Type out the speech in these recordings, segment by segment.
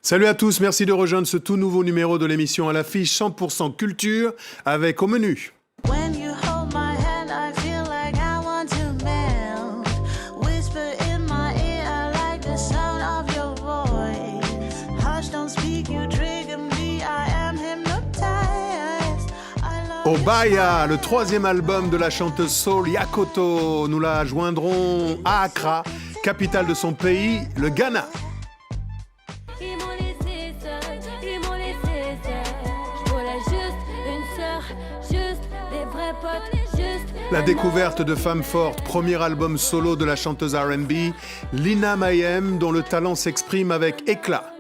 Salut à tous, merci de rejoindre ce tout nouveau numéro de l'émission à l'affiche 100% culture avec au menu. When you hold my hand, I feel like I want to melt. Whisper in my ear, I like the sound of your voice. Hush, don't speak, you trigger me, I am hypnotized. I love Obaya, le troisième album de la chanteuse soul Yakoto. Nous la joindrons à Accra, capitale de son pays, le Ghana. Ils m'ont laissé seul, ils m'ont laissé seul. Je voulais juste une sœur, juste des vrais potes, juste. La découverte de Femme Forte, premier album solo de la chanteuse R&B, Lina Mayem, dont le talent s'exprime avec éclat.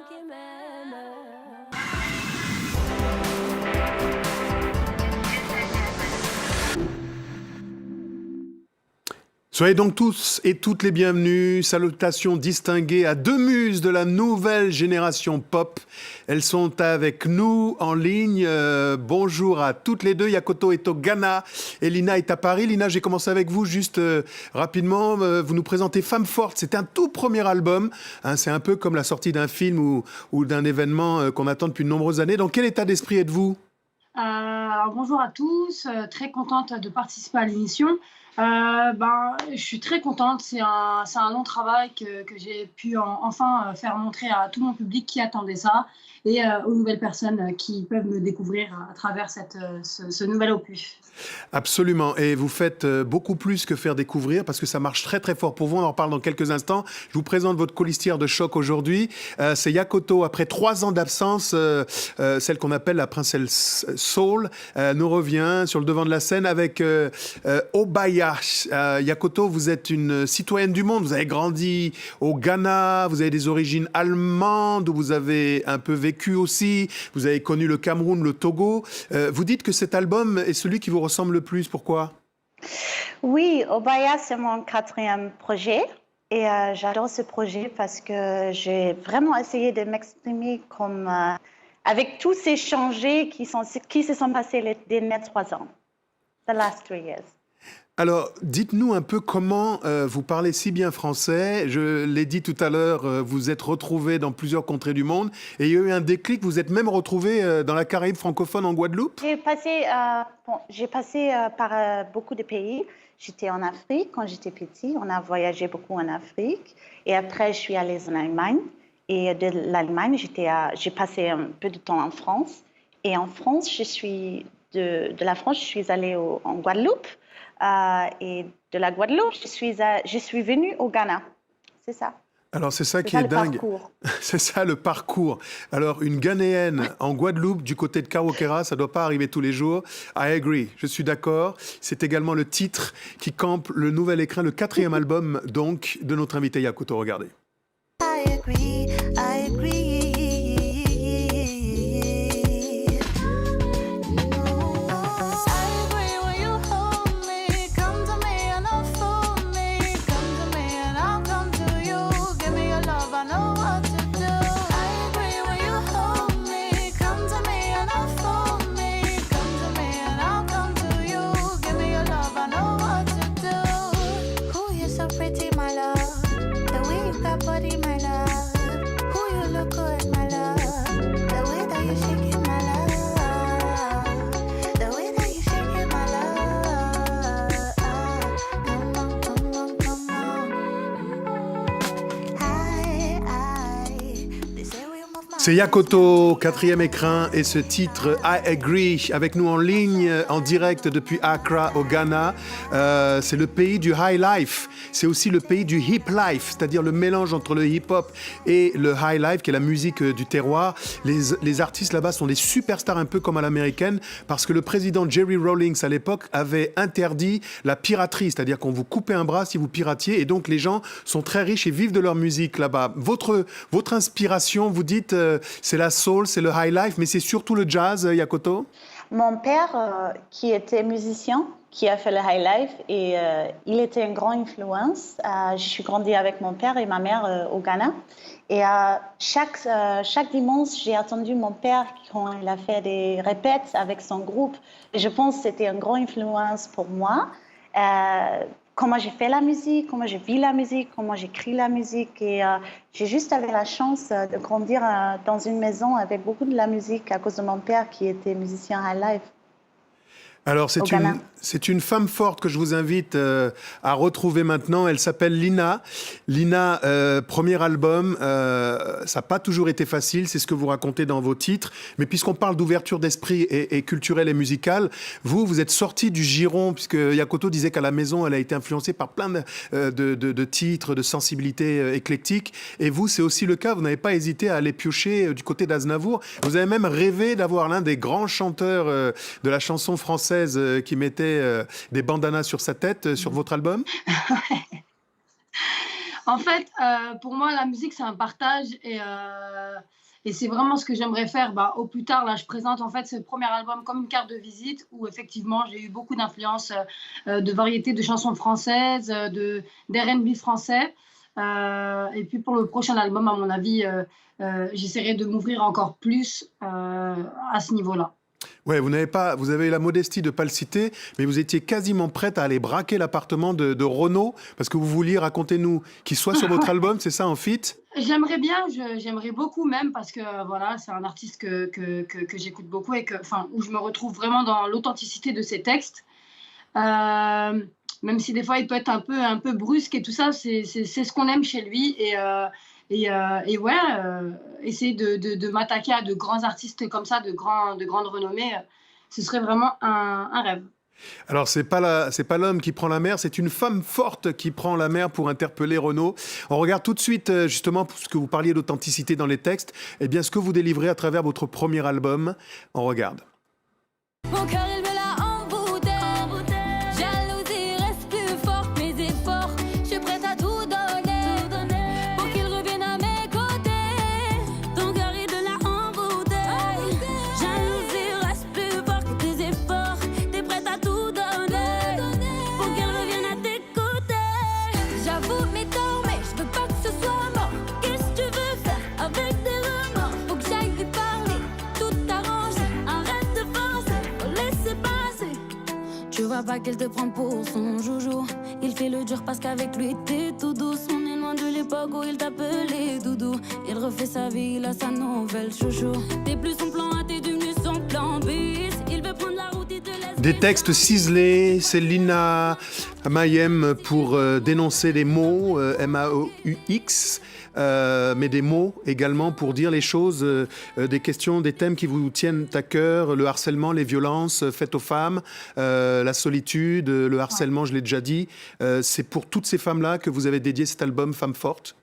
Soyez donc tous et toutes les bienvenus. Salutations distinguées à deux muses de la nouvelle génération pop. Elles sont avec nous en ligne. Bonjour à toutes les deux. Yakoto est au Ghana et Lina est à Paris. Lina, j'ai commencé avec vous juste rapidement. Vous nous présentez Femme Forte. C'est un tout premier album. Hein, c'est un peu comme la sortie d'un film ou d'un événement qu'on attend depuis de nombreuses années. Dans quel état d'esprit êtes-vous ? Alors, bonjour à tous, très contente de participer à l'émission. Je suis très contente, c'est un long travail que j'ai pu enfin faire montrer à tout mon public qui attendait ça et aux nouvelles personnes qui peuvent me découvrir à travers ce nouvel opus. Absolument, et vous faites beaucoup plus que faire découvrir parce que ça marche très très fort pour vous, on en reparle dans quelques instants. Je vous présente votre colistière de choc aujourd'hui, c'est Yakoto, après 3 ans d'absence, celle qu'on appelle la princesse soul, nous revient sur le devant de la scène avec Obaya. Yakoto, vous êtes une citoyenne du monde, vous avez grandi au Ghana, vous avez des origines allemandes, où vous avez un peu vécu aussi, vous avez connu le Cameroun, le Togo. Vous dites que cet album est celui qui vous ressemble le plus, pourquoi ? Oui, Obaya, c'est mon 4e projet et j'adore ce projet parce que j'ai vraiment essayé de m'exprimer comme avec tous ces changements qui se sont passés les derniers 3 ans, the last 3 years. Alors, dites-nous un peu comment vous parlez si bien français. Je l'ai dit tout à l'heure, vous êtes retrouvés dans plusieurs contrées du monde et il y a eu un déclic, vous êtes même retrouvés dans la Caraïbe francophone en Guadeloupe. J'ai passé par beaucoup de pays. J'étais en Afrique quand j'étais petite. On a voyagé beaucoup en Afrique. Et après, je suis allée en Allemagne. Et de l'Allemagne, j'ai passé un peu de temps en France. Et en France, de la France, je suis allée en Guadeloupe. Et de la Guadeloupe, je suis venue au Ghana. C'est ça. Alors, c'est ça qui est dingue. C'est ça le parcours. Alors, une Ghanéenne en Guadeloupe, du côté de Carokera, ça ne doit pas arriver tous les jours. I agree, je suis d'accord. C'est également le titre qui campe le nouvel écrin, le 4e album, donc, de notre invité Yakoto. Regardez. I agree, I agree. C'est Yakoto, 4e écrin, et ce titre I Agree, avec nous en ligne, en direct depuis Accra au Ghana. C'est le pays du high life, c'est aussi le pays du hip life, c'est-à-dire le mélange entre le hip-hop et le high life, qui est la musique du terroir. Les artistes là-bas sont des superstars un peu comme à l'américaine, parce que le président Jerry Rawlings à l'époque avait interdit la piraterie, c'est-à-dire qu'on vous coupait un bras si vous piratiez, et donc les gens sont très riches et vivent de leur musique là-bas. Votre inspiration, vous dites, c'est la soul, c'est le high life, mais c'est surtout le jazz, Yakoto ? Mon père, qui était musicien, qui a fait le high life, et il était une grande influence. Je suis grandie avec mon père et ma mère au Ghana. Et chaque dimanche, j'ai attendu mon père quand il a fait des répètes avec son groupe. Et je pense que c'était une grande influence pour moi. comment j'ai fait la musique, comment je vis la musique, comment j'écris la musique. Et j'ai juste eu la chance de grandir dans une maison avec beaucoup de la musique à cause de mon père qui était musicien high life. Alors, Ghana. c'est une femme forte que je vous invite à retrouver maintenant. Elle s'appelle Lina. Lina, premier album, ça n'a pas toujours été facile, c'est ce que vous racontez dans vos titres. Mais puisqu'on parle d'ouverture d'esprit et culturelle et musicale, vous êtes sorti du giron, puisque Yakoto disait qu'à la maison, elle a été influencée par plein de titres, de sensibilités éclectiques. Et vous, c'est aussi le cas. Vous n'avez pas hésité à aller piocher du côté d'Aznavour. Vous avez même rêvé d'avoir l'un des grands chanteurs de la chanson française qui mettait des bandanas sur sa tête sur votre album. En fait, pour moi, la musique, c'est un partage et c'est vraiment ce que j'aimerais faire. Au plus tard, là, je présente en fait ce premier album comme une carte de visite où effectivement, j'ai eu beaucoup d'influences de variétés de chansons françaises, d'R&B français. Et puis pour le prochain album, à mon avis, j'essaierai de m'ouvrir encore plus à ce niveau-là. Ouais, vous avez eu la modestie de ne pas le citer, mais vous étiez quasiment prête à aller braquer l'appartement de Renaud, parce que vous vouliez, racontez-nous, qu'il soit sur votre album, c'est ça, en feat? J'aimerais bien, j'aimerais beaucoup même, parce que voilà, c'est un artiste que j'écoute beaucoup et où je me retrouve vraiment dans l'authenticité de ses textes. Même si des fois il peut être un peu brusque et tout ça, c'est ce qu'on aime chez lui. Essayer de m'attaquer à de grands artistes comme ça, de grande renommée, ce serait vraiment un rêve. Alors, c'est pas l'homme qui prend la mer, c'est une femme forte qui prend la mer pour interpeller Renaud. On regarde tout de suite, justement, puisque vous parliez d'authenticité dans les textes, eh bien, ce que vous délivrez à travers votre premier album. On regarde. Mon cœur il me l'a embouté. Jalousie reste plus forte, mes efforts. Je suis prête à tout donner pour qu'il revienne à mes côtés. Ton cœur il me l'a embouté. Jalousie reste plus forte que tes efforts. T'es prête à tout donner pour qu'il revienne à tes côtés. J'avoue mes torts, mais je veux pas que ce soit mort. Qu'est-ce que tu veux faire avec des remords? Faut que j'aille lui parler, tout arranger. Arrête de forcer, faut laisser passer. Tu vois pas qu'elle te prend pour son joujou. Il fait le dur parce qu'avec lui t'es tout douce. On est loin de l'époque où il t'appelait doudou. Il refait sa vie, il a sa nouvelle chouchou. T'es plus son plan A, t'es devenu son plan bis. Il veut prendre la route, il te laisse. Des textes ciselés, c'est Lina Mayem pour dénoncer les mots, M-A-O-U-X, mais des mots également pour dire les choses, des questions, des thèmes qui vous tiennent à cœur, le harcèlement, les violences faites aux femmes, la solitude, le harcèlement, je l'ai déjà dit. C'est pour toutes ces femmes-là que vous avez dédié cet album Femmes Fortes.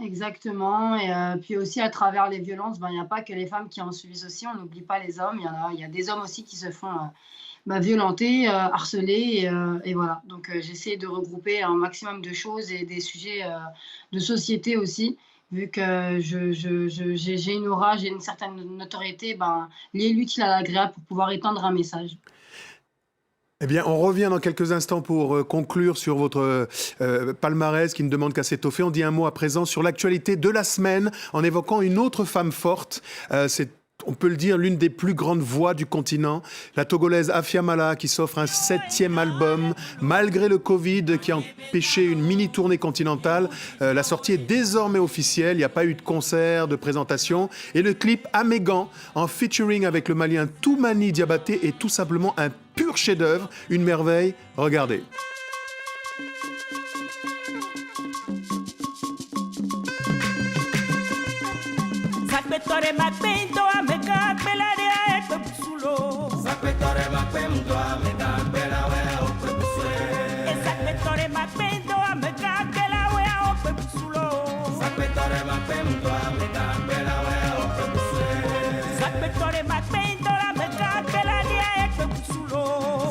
Exactement. Et puis aussi, à travers les violences, il n'y a pas que les femmes qui en subissent aussi. On n'oublie pas les hommes. Il y a des hommes aussi qui se font violenter, harceler. Et voilà. Donc, j'essaie de regrouper un maximum de choses et des sujets de société aussi. Vu que j'ai une aura, j'ai une certaine notoriété, lier l'utile à l'agréable pour pouvoir étendre un message. Eh bien, on revient dans quelques instants pour conclure sur votre palmarès qui ne demande qu'à s'étoffer. On dit un mot à présent sur l'actualité de la semaine en évoquant une autre femme forte. C'est, on peut le dire, l'une des plus grandes voix du continent, la Togolaise Afia Mala, qui s'offre un 7e album, malgré le Covid qui a empêché une mini-tournée continentale. La sortie est désormais officielle, il n'y a pas eu de concert, de présentation. Et le clip Amégan, en featuring avec le Malien Toumani Diabaté, est tout simplement un pur chef-d'œuvre, une merveille. Regardez. Sapetore makpento ameka pelare ekwe pusulo. Sapetore makpento ameka pelawe okwe pusule. Sapetore makpento ameka pelawe okwe pusulo. Sapetore makpento ameka pelawe okwe pusule. Sapetore makpento ameka pelare ekwe pusulo.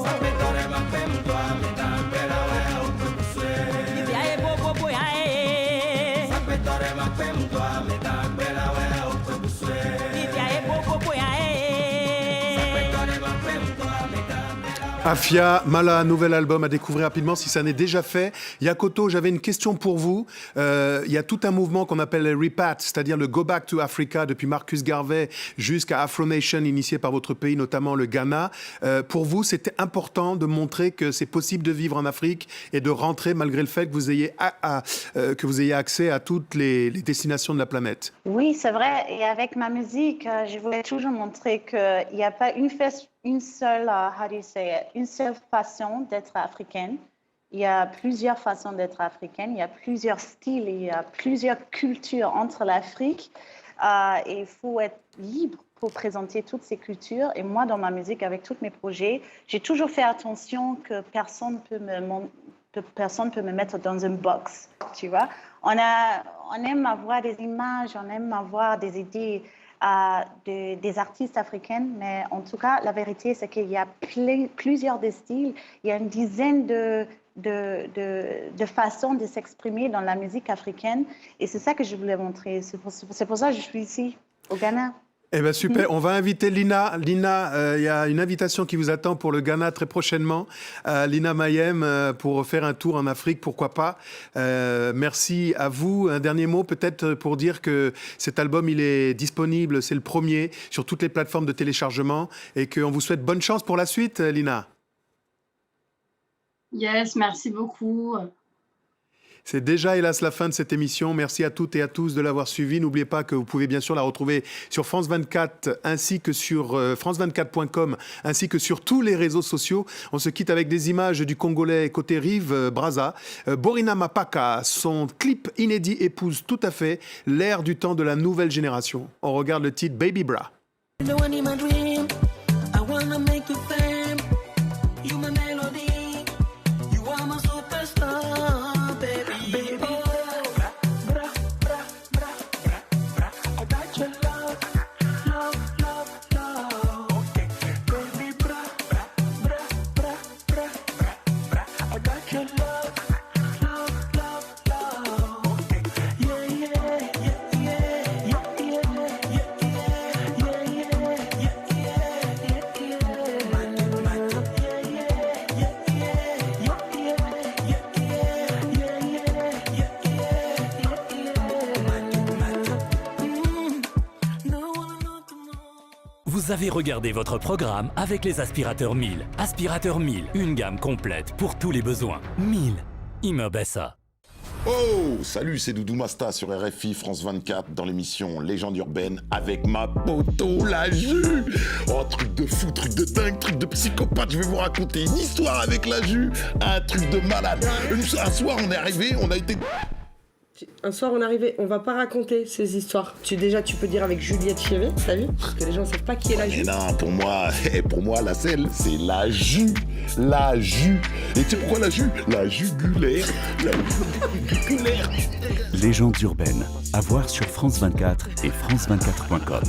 Sapetore makpento ameka pelawe okwe pusule. Ibia e bobo boya e. Sapetore makpento ameka pelawe. Afia, Mala, nouvel album à découvrir rapidement si ça n'est déjà fait. Yakoto, j'avais une question pour vous. Il y a tout un mouvement qu'on appelle le Repat, c'est-à-dire le Go Back to Africa depuis Marcus Garvey jusqu'à Afro Nation initié par votre pays, notamment le Ghana. Pour vous, c'était important de montrer que c'est possible de vivre en Afrique et de rentrer malgré le fait que vous ayez accès à toutes les destinations de la planète. Oui, c'est vrai. Et avec ma musique, je voulais toujours montrer qu'il n'y a pas une seule façon d'être africaine. Il y a plusieurs façons d'être africaine. Il y a plusieurs styles, il y a plusieurs cultures entre l'Afrique. Et il faut être libre pour présenter toutes ces cultures. Et moi, dans ma musique, avec tous mes projets, j'ai toujours fait attention que personne peut me mettre dans une box, tu vois. On aime avoir des images, on aime avoir des idées des artistes africains, mais en tout cas, la vérité, c'est qu'il y a plusieurs styles, il y a une dizaine de façons de s'exprimer dans la musique africaine, et c'est ça que je voulais montrer. C'est pour ça que je suis ici, au Ghana. Eh bien, super. On va inviter Lina. Lina, il y a une invitation qui vous attend pour le Ghana très prochainement. Lina Mayem, pour faire un tour en Afrique, pourquoi pas. Merci à vous. Un dernier mot peut-être pour dire que cet album, il est disponible, c'est le premier, sur toutes les plateformes de téléchargement et qu'on vous souhaite bonne chance pour la suite, Lina. Yes, merci beaucoup. C'est déjà, hélas, la fin de cette émission. Merci à toutes et à tous de l'avoir suivie. N'oubliez pas que vous pouvez bien sûr la retrouver sur France 24 ainsi que sur france24.com ainsi que sur tous les réseaux sociaux. On se quitte avec des images du Congolais côté rive, Brazza. Borina Mapaka, son clip inédit épouse tout à fait l'ère du temps de la nouvelle génération. On regarde le titre Baby Bra. Vous avez regardé votre programme avec les aspirateurs 1000. Aspirateur 1000, une gamme complète pour tous les besoins. 1000, Imobessa. Oh, salut, c'est Doudou Masta sur RFI France 24 dans l'émission Légende urbaine avec ma poto, la Jus. Oh, truc de fou, truc de dingue, truc de psychopathe. Je vais vous raconter une histoire avec la Jus. Un truc de malade. Un soir, on est arrivé, on a été... Un soir on est arrivé, on va pas raconter ces histoires. Tu peux dire avec Juliette Chevet, t'as vu? Parce que les gens savent pas qui est la Jus. Mais non, pour moi, la selle, c'est la Jus. La Jus. Et tu sais pourquoi la Jus? La jugulaire. La jugulaire. Légendes urbaines, à voir sur France 24 et France24.com.